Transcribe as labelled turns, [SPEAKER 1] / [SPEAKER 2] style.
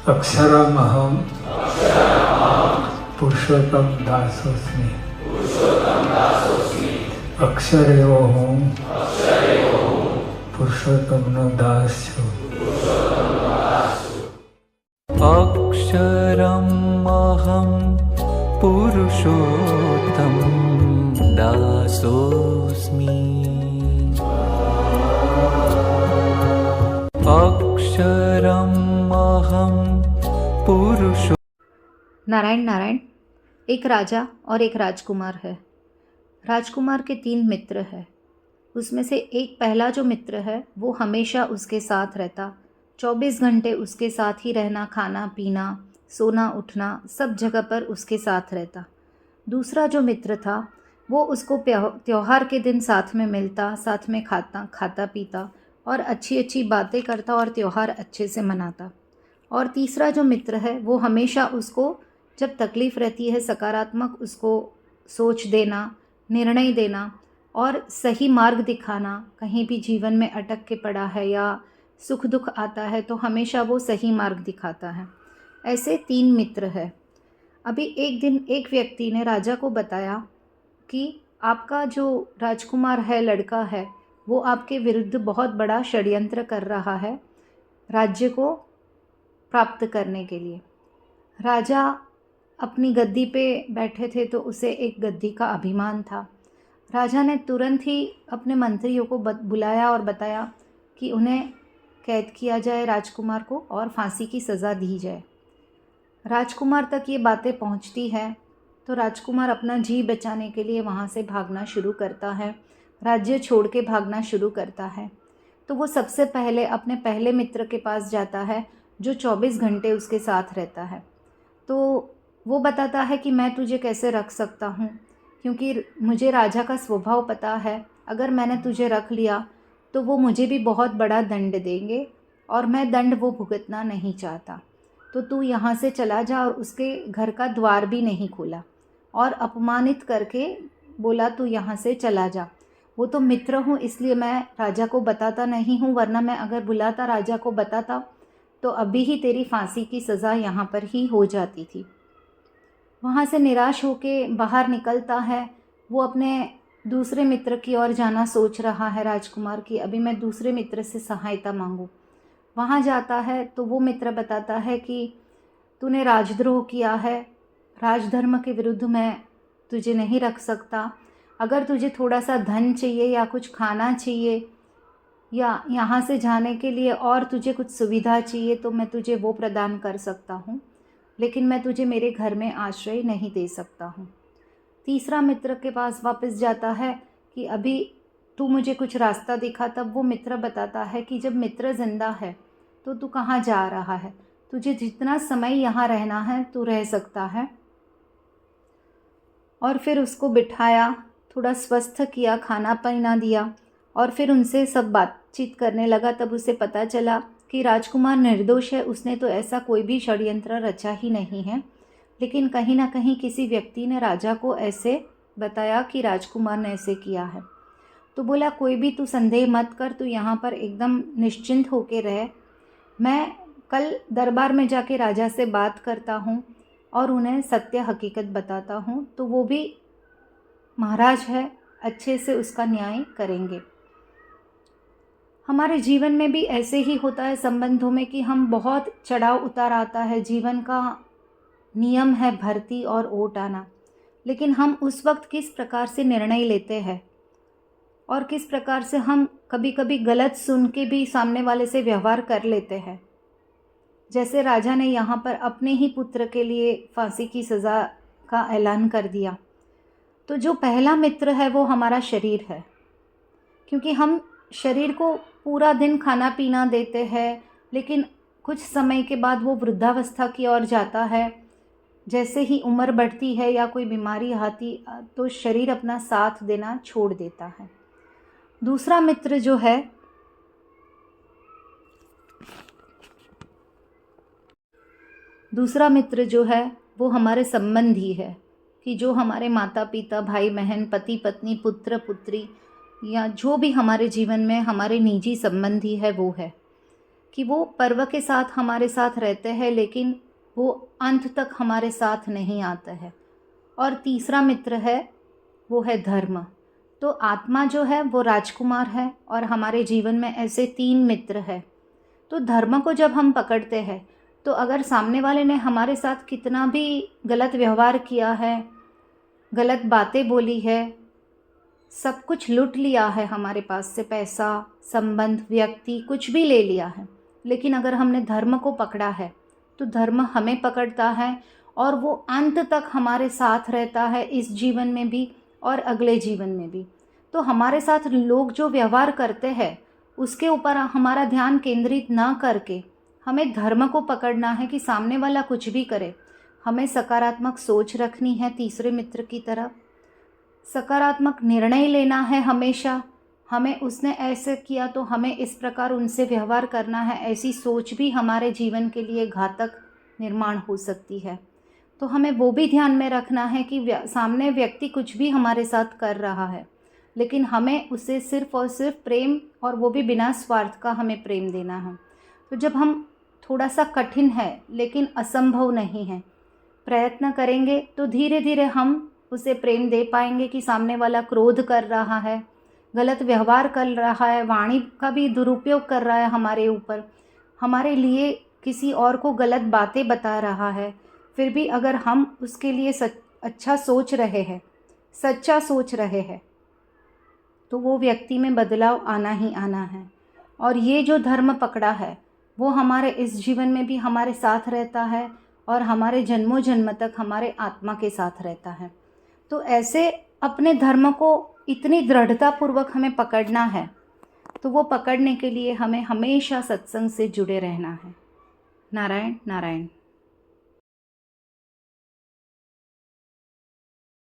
[SPEAKER 1] अक्षरमहं पुरुषोत्तम दासोस्मि। अक्षरेवोहं पुरुषोत्तमનો દાસ છું।
[SPEAKER 2] अक्षरमहं पुरुषोत्तम दासोऽस्मि। अक्षरमहं पुरुषो।
[SPEAKER 3] नारायण नारायण। एक राजा और एक राजकुमार है। राजकुमार के 3 मित्र हैं। उसमें से एक पहला जो मित्र है वो हमेशा उसके साथ रहता, 24 घंटे उसके साथ ही रहना, खाना पीना, सोना उठना सब जगह पर उसके साथ रहता। दूसरा जो मित्र था वो उसको त्योहार के दिन साथ में मिलता, साथ में खाता पीता और अच्छी अच्छी बातें करता और त्यौहार अच्छे से मनाता। और तीसरा जो मित्र है वो हमेशा उसको जब तकलीफ़ रहती है सकारात्मक उसको सोच देना, निर्णय देना और सही मार्ग दिखाना। कहीं भी जीवन में अटक के पड़ा है या सुख दुख आता है तो हमेशा वो सही मार्ग दिखाता है। ऐसे 3 मित्र हैं। अभी एक दिन एक व्यक्ति ने राजा को बताया कि आपका जो राजकुमार है, लड़का है, वो आपके विरुद्ध बहुत बड़ा षड्यंत्र कर रहा है राज्य को प्राप्त करने के लिए। राजा अपनी गद्दी पे बैठे थे तो उसे एक गद्दी का अभिमान था। राजा ने तुरंत ही अपने मंत्रियों को बुलाया और बताया कि उन्हें कैद किया जाए राजकुमार को और फांसी की सज़ा दी जाए। राजकुमार तक ये बातें पहुंचती है तो राजकुमार अपना जी बचाने के लिए वहाँ से भागना शुरू करता है, राज्य छोड़ के भागना शुरू करता है। तो वो सबसे पहले अपने पहले मित्र के पास जाता है जो 24 घंटे उसके साथ रहता है। तो वो बताता है कि मैं तुझे कैसे रख सकता हूँ, क्योंकि मुझे राजा का स्वभाव पता है, अगर मैंने तुझे रख लिया तो वो मुझे भी बहुत बड़ा दंड देंगे और मैं दंड वो भुगतना नहीं चाहता। तो तू यहाँ से चला जा। और उसके घर का द्वार भी नहीं खोला और अपमानित करके बोला तू यहाँ से चला जा। वो तो मित्र हूँ इसलिए मैं राजा को बताता नहीं हूँ, वरना मैं अगर बुलाता राजा को बताता तो अभी ही तेरी फांसी की सज़ा यहाँ पर ही हो जाती थी। वहाँ से निराश होके बाहर निकलता है। वो अपने दूसरे मित्र की ओर जाना सोच रहा है राजकुमार की, अभी मैं दूसरे मित्र से सहायता मांगूं। वहाँ जाता है तो वो मित्र बताता है कि तूने राजद्रोह किया है, राजधर्म के विरुद्ध मैं तुझे नहीं रख सकता। अगर तुझे थोड़ा सा धन चाहिए या कुछ खाना चाहिए या यहाँ से जाने के लिए और तुझे कुछ सुविधा चाहिए तो मैं तुझे वो प्रदान कर सकता हूँ, लेकिन मैं तुझे मेरे घर में आश्रय नहीं दे सकता हूँ। तीसरा मित्र के पास वापस जाता है कि अभी तू मुझे कुछ रास्ता दिखा। तब वो मित्र बताता है कि जब मित्र ज़िंदा है तो तू कहाँ जा रहा है, तुझे जितना समय यहाँ रहना है तू रह सकता है। और फिर उसको बिठाया, थोड़ा स्वस्थ किया, खाना पीना दिया और फिर उनसे सब बातचीत करने लगा। तब उसे पता चला कि राजकुमार निर्दोष है, उसने तो ऐसा कोई भी षड्यंत्र रचा ही नहीं है, लेकिन कहीं ना कहीं किसी व्यक्ति ने राजा को ऐसे बताया कि राजकुमार ने ऐसे किया है। तो बोला कोई भी तू संदेह मत कर, तू यहाँ पर एकदम निश्चिंत होके रह, मैं कल दरबार में जाके राजा से बात करता हूँ और उन्हें सत्य हकीकत बताता हूँ, तो वो भी महाराज है, अच्छे से उसका न्याय करेंगे। हमारे जीवन में भी ऐसे ही होता है संबंधों में कि हम बहुत चढ़ाव उतार आता है, जीवन का नियम है भर्ती और ओट आना, लेकिन हम उस वक्त किस प्रकार से निर्णय लेते हैं और किस प्रकार से हम कभी कभी गलत सुन के भी सामने वाले से व्यवहार कर लेते हैं। जैसे राजा ने यहाँ पर अपने ही पुत्र के लिए फांसी की सज़ा का ऐलान कर दिया। तो जो पहला मित्र है वो हमारा शरीर है, क्योंकि हम शरीर को पूरा दिन खाना पीना देते हैं, लेकिन कुछ समय के बाद वो वृद्धावस्था की ओर जाता है। जैसे ही उम्र बढ़ती है या कोई बीमारी आती तो शरीर अपना साथ देना छोड़ देता है। दूसरा मित्र जो है वो हमारे संबंधी है, कि जो हमारे माता पिता, भाई बहन, पति पत्नी, पुत्र पुत्री या जो भी हमारे जीवन में हमारे निजी संबंधी है वो है। कि वो पर्व के साथ हमारे साथ रहते हैं, लेकिन वो अंत तक हमारे साथ नहीं आते हैं। और तीसरा मित्र है, वो है धर्म। तो आत्मा जो है वो राजकुमार है, और हमारे जीवन में ऐसे 3 मित्र हैं। तो धर्म को जब हम पकड़ते हैं, तो अगर सामने वाले ने हमारे साथ कितना भी गलत व्यवहार किया है, गलत बातें बोली है, सब कुछ लूट लिया है हमारे पास से, पैसा, संबंध, व्यक्ति, कुछ भी ले लिया है, लेकिन अगर हमने धर्म को पकड़ा है तो धर्म हमें पकड़ता है और वो अंत तक हमारे साथ रहता है, इस जीवन में भी और अगले जीवन में भी। तो हमारे साथ लोग जो व्यवहार करते हैं उसके ऊपर हमारा ध्यान केंद्रित ना करके हमें धर्म को पकड़ना है कि सामने वाला कुछ भी करे, हमें सकारात्मक सोच रखनी है तीसरे मित्र की तरह, सकारात्मक निर्णय लेना है हमेशा। हमें उसने ऐसे किया तो हमें इस प्रकार उनसे व्यवहार करना है, ऐसी सोच भी हमारे जीवन के लिए घातक निर्माण हो सकती है। तो हमें वो भी ध्यान में रखना है कि सामने व्यक्ति कुछ भी हमारे साथ कर रहा है, लेकिन हमें उसे सिर्फ और सिर्फ प्रेम, और वो भी बिना स्वार्थ का हमें प्रेम देना है। तो जब हम थोड़ा सा कठिन है लेकिन असंभव नहीं है, प्रयत्न करेंगे तो धीरे धीरे हम उसे प्रेम दे पाएंगे कि सामने वाला क्रोध कर रहा है, गलत व्यवहार कर रहा है, वाणी का भी दुरुपयोग कर रहा है हमारे ऊपर, हमारे लिए किसी और को गलत बातें बता रहा है, फिर भी अगर हम उसके लिए अच्छा सोच रहे हैं, सच्चा सोच रहे हैं, तो वो व्यक्ति में बदलाव आना ही आना है। और ये जो धर्म पकड़ा है वो हमारे इस जीवन में भी हमारे साथ रहता है और हमारे जन्मों जन्म तक हमारे आत्मा के साथ रहता है। तो ऐसे अपने धर्म को इतनी दृढ़तापूर्वक हमें पकड़ना है, तो वो पकड़ने के लिए हमें हमेशा सत्संग से जुड़े रहना है। नारायण नारायण।